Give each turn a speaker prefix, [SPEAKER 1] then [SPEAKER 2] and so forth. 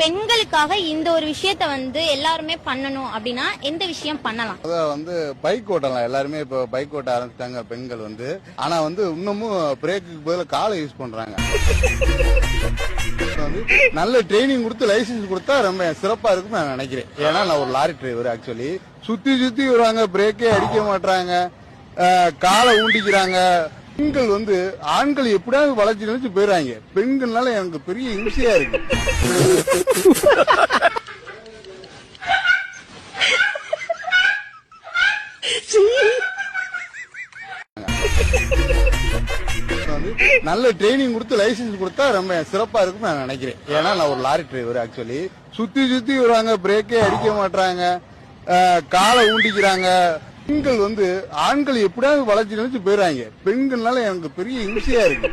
[SPEAKER 1] பெண்களுக்காக இந்த ஒரு விஷயத்த எல்லாருமே பண்ணணும் அப்படின்னா எந்த விஷயம் பண்ணலாம்?
[SPEAKER 2] பைக் ஓட்டலாம். எல்லாருமே இப்ப பைக் ஓட்ட ஆரம்பிச்சிட்டாங்க பெண்கள் ஆனா இன்னமும் பிரேக்குக்கு பதிலா காலை யூஸ் பண்றாங்க. நல்ல ட்ரைனிங் கொடுத்து லைசன்ஸ் கொடுத்தா ரொம்ப சிறப்பா இருக்கும் நான் நினைக்கிறேன். ஏன்னா நான் ஒரு லாரி டிரைவர். ஆக்சுவலி சுத்தி சுத்தி வருவாங்க, பிரேக்கே அடிக்க மாட்டாங்க, காலை ஊண்டிக்கிறாங்க. பெண்கள் ஆண்கள் எப்படியாவது வளைச்சு நினைச்சு போயிடுறாங்க. பெண்கள்னால எனக்கு பெரிய இம்சையா இருக்கு. நல்ல ட்ரைனிங் கொடுத்து லைசன்ஸ் கொடுத்தா ரொம்ப சிறப்பா இருக்கும் நான் நினைக்கிறேன். ஏன்னா நான் ஒரு லாரி டிரைவர். ஆக்சுவலி சுத்தி சுத்தி வருவாங்க, பிரேக்கே அடிக்க மாட்டாங்க, காலை ஊண்டிக்கிறாங்க. பெண்கள் ஆண்கள் எப்படியாவது வளைச்சு நினைச்சு போயிடுறாங்க. பெண்கள்னால எனக்கு பெரிய இம்சையா இருக்கு.